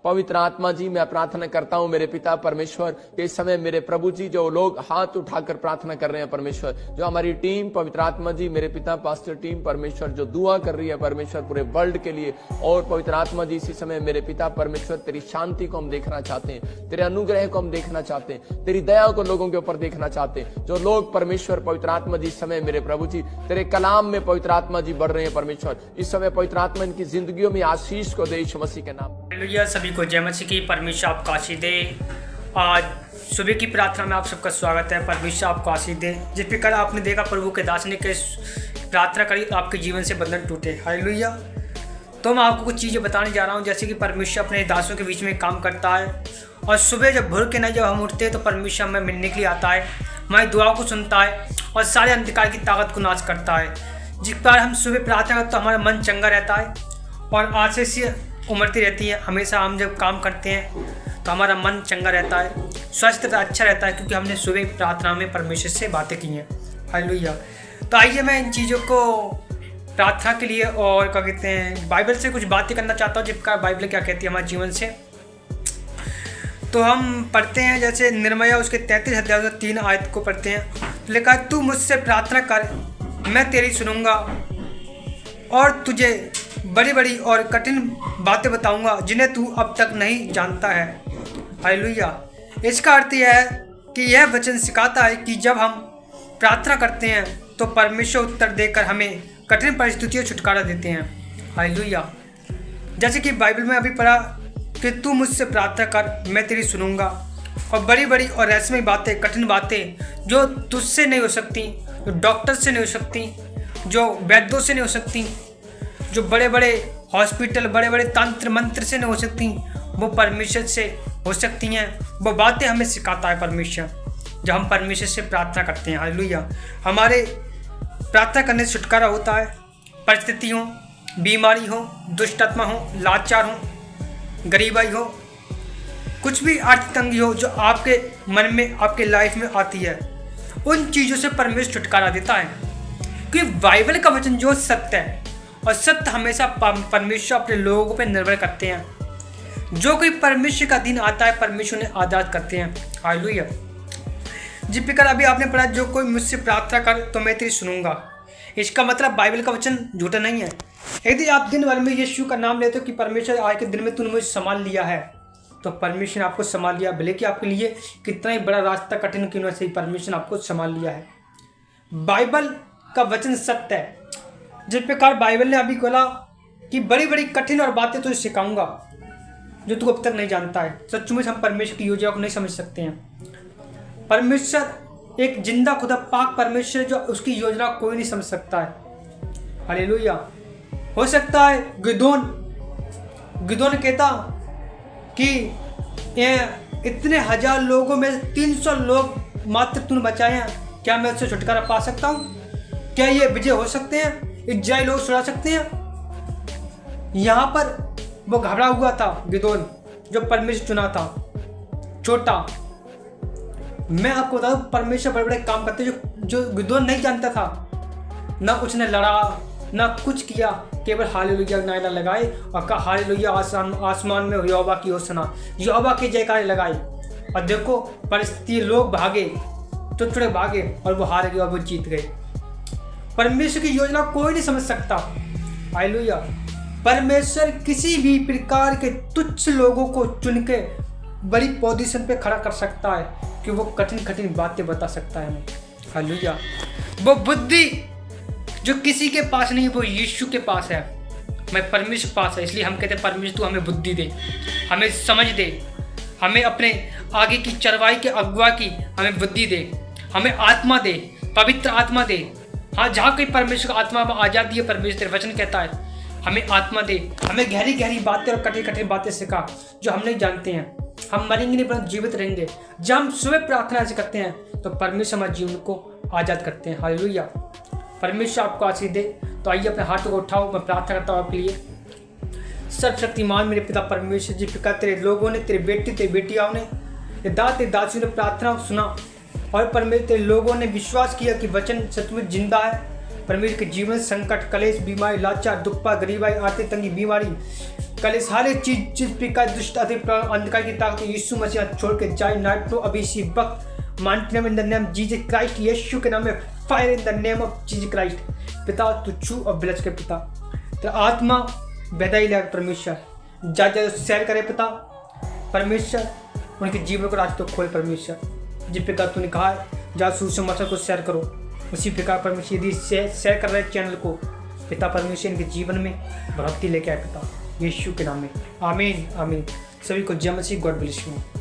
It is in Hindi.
पवित्र आत्मा जी, मैं प्रार्थना करता हूं मेरे पिता परमेश्वर के इस समय मेरे प्रभु जी, जो लोग हाथ उठाकर प्रार्थना कर रहे हैं परमेश्वर, जो हमारी टीम पवित्र आत्मा जी, मेरे पिता पास्टर टीम परमेश्वर जो दुआ कर रही है परमेश्वर पूरे वर्ल्ड के लिए, और पवित्र आत्मा जी इसी समय मेरे पिता परमेश्वर तेरी शांति को हम देखना चाहते हैं, तेरे अनुग्रह को हम देखना चाहते हैं, तेरी दया को लोगों के ऊपर देखना चाहते हैं। जो लोग परमेश्वर पवित्र आत्मा जी इस समय मेरे प्रभु जी तेरे कलाम में पवित्र आत्मा जी बढ़ रहे हैं परमेश्वर, इस समय पवित्र आत्मा इनकी जिंदगियों में आशीष को दे यीशु मसीह के नाम। हालेलुया। सभी को जय मसीह की। परमेश्वर आपको आशीष दे। आज सुबह की प्रार्थना में आप सबका स्वागत है। परमेश्वर आपको आशीष दे। जिस प्रकार आपने देखा प्रभु के दास ने के प्रार्थना करी, आपके जीवन से बंधन टूटे। हालेलुया। तो मैं आपको कुछ चीज़ें बताने जा रहा हूँ, जैसे कि परमेश्वर अपने दासों के बीच में काम करता है, और सुबह जब भोर के नहीं जब हम उठते हैं तो परमेश्वर हमें मिलने के लिए आता है, हमारी दुआओं को सुनता है और सारे अंधकार की ताकत को नाश करता है। जिस पर हम सुबह प्रार्थना करते तो हमारा मन चंगा रहता है और आशीष उमड़ती रहती है। हमेशा हम जब काम करते हैं तो हमारा मन चंगा रहता है, स्वस्थ अच्छा रहता है, क्योंकि हमने सुबह प्रार्थना में परमेश्वर से बातें की हैं। हालेलुया। तो आइए मैं इन चीज़ों को प्रार्थना के लिए और क्या कहते हैं बाइबल से कुछ बातें करना चाहता हूँ, जिसका बाइबल क्या कहती है हमारे जीवन से। तो हम पढ़ते हैं जैसे निर्मया उसके 33 अध्याय 3 आयत को पढ़ते हैं। लिखा, तू मुझसे प्रार्थना कर, मैं तेरी सुनूंगा और तुझे बड़ी बड़ी और कठिन बातें बताऊंगा जिन्हें तू अब तक नहीं जानता है। हालेलुया। इसका अर्थ यह है कि यह वचन सिखाता है कि जब हम प्रार्थना करते हैं तो परमेश्वर उत्तर देकर हमें कठिन परिस्थितियों छुटकारा देते हैं। हालेलुया। जैसे कि बाइबल में अभी पढ़ा कि तू मुझसे प्रार्थना कर, मैं तेरी सुनूंगा, और बड़ी बड़ी और रहस्यमय बातें, कठिन बातें जो तुझसे नहीं हो सकती, जो डॉक्टर से नहीं हो सकती, जो वैद्यों से नहीं हो सकती, जो बड़े बड़े हॉस्पिटल, बड़े बड़े तंत्र मंत्र से नहीं हो सकती, वो परमेश्वर से हो सकती हैं। वो बातें हमें सिखाता है परमेश्वर जब हम परमेश्वर से प्रार्थना करते हैं। हालेलुया। हमारे प्रार्थना करने से छुटकारा होता है। परिस्थिति हो, बीमारी हो, दुष्ट आत्मा हो, लाचार हो, गरीबाई हो, कुछ भी आर्थिक तंगी हो जो आपके मन में, आपके लाइफ में आती है, उन चीज़ों से परमेश्वर छुटकारा देता है। क्योंकि बाइबल का वचन जो सत्य है, और सत्य हमेशा परमेश्वर अपने लोगों पर निर्भर करते हैं। जो कोई परमेश्वर का दिन आता है परमेश्वर उन्हें आज़ाद करते हैं। हालेलुया। जिस प्रकार अभी आपने पढ़ा, जो कोई मुझसे प्रार्थना कर तो मैं तेरी सुनूंगा। इसका मतलब बाइबल का वचन झूठा नहीं है। यदि आप दिन भर में यीशु का नाम लेते हो कि परमेश्वर आज के दिन में तूने मुझे संभाल लिया है, तो परमेश्वर ने आपको संभाल लिया। भले कि आपके लिए कितना ही बड़ा रास्ता कठिन क्यों न सही, परमेश्वर ने आपको संभाल लिया है। बाइबल का वचन सत्य है। जिस प्रकार बाइबल ने अभी बोला कि बड़ी बड़ी कठिन और बातें तुझे सिखाऊंगा जो तू अब तक नहीं जानता है। सचमुच हम परमेश्वर की योजना को नहीं समझ सकते हैं। परमेश्वर एक जिंदा खुदा पाक परमेश्वर, जो उसकी योजना कोई नहीं समझ सकता है। हालेलुया। हो सकता है गिदोन कहता कि इतने हजार लोगों में 300 लोग मात्र तूने बचाए हैं, क्या मैं उससे छुटकारा पा सकता हूँ? क्या ये विजय हो सकते हैं? इज़राइल लोग छुड़ा सकते हैं? यहाँ पर वो घबरा हुआ था गिदोन, जो परमेश्वर चुना था, छोटा। मैं आपको बता दूं, परमेश्वर बड़े बड़े काम करते जो गिदोन नहीं जानता था। ना उसने लड़ा, ना कुछ किया, केवल हालेलुया नारा लगाए और कहा हालेलुया, आसमान में यहोवा की होसना, यहोवा के जयकारे लगाए। और देखो परिस्थिति, लोग भागे, चुटचुड़े भागे और वो हार गए और वो जीत गए। परमेश्वर की योजना कोई नहीं समझ सकता। हालेलुया। परमेश्वर किसी भी प्रकार के तुच्छ लोगों को चुन के बड़ी पोजीशन पे खड़ा कर सकता है कि वो कठिन कठिन बातें बता सकता है हमें। हालेलुया। वो बुद्धि जो किसी के पास नहीं, वो यीशु के पास है, मैं परमेश्वर के पास है। इसलिए हम कहते हैं परमेश्वर तू हमें बुद्धि दे, हमें समझ दे, हमें अपने आगे की चरवाई के अगुवा की हमें बुद्धि दे, हमें आत्मा दे, पवित्र आत्मा दे। हाँ, जहाँ कोई परमेश्वर का आत्मा में आज़ादी है, परमेश्वर तेरे वचन कहता है हमें आत्मा दे, हमें गहरी गहरी बातें और कठिन कठिन बातें सिखा जो हम नहीं जानते हैं। हम मरेंगे नहीं परंतु जीवित रहेंगे। जब हम सुबह प्रार्थना ऐसे करते हैं तो परमेश्वर हमारे जीवन को आज़ाद करते हैं। हालेलुया। परमेश्वर आपको आशीष दे। तो आइए अपने हाथों को उठाओ, मैं प्रार्थना करता हूँ आपके लिए। सर्वशक्तिमान मेरे पिता परमेश्वर जी, पिता तेरे लोगों ने, तेरे बेटी तेरी बेटियों ने, तेरे दासियों ने प्रार्थना सुना, और परमेश्वर तेरे लोगों ने विश्वास किया कि वचन सचमुच जिंदा है परमेश्वर के जीवन संकट, कलेश, बीमारी, लाचार, दुखपा, गरीबाई, आर्थिक तंगी, बीमारी, कलेश, हर एक चीज जिस प्रकार दुष्ट अंधकार की ताकत यीशु मसीह छोड़ के जाए नाट तो अभी इसी वक्त मानते हैं in the name Jesus Christ, Yeshu के नाम में fire in the name of Jesus Christ. पिता तू छू और बिलच के पिता तो आत्मा बेदाई लगा परमेश्वर ज्यादा सैर करे पिता परमेश्वर, उनके जीवन को रास्ते खोल परमेश्वर, जिस प्रकार तूने कहा है जहाँ सुसमाचार को शेयर करो उसी प्रकार परमेश्वर यदि शेयर कर रहे चैनल को पिता परमेश्वर इनके जीवन में बढ़ोतरी लेके आए पिता यीशु के नाम में आमीन आमीन। सभी को जय मसीह, गॉड ब्लेस यू।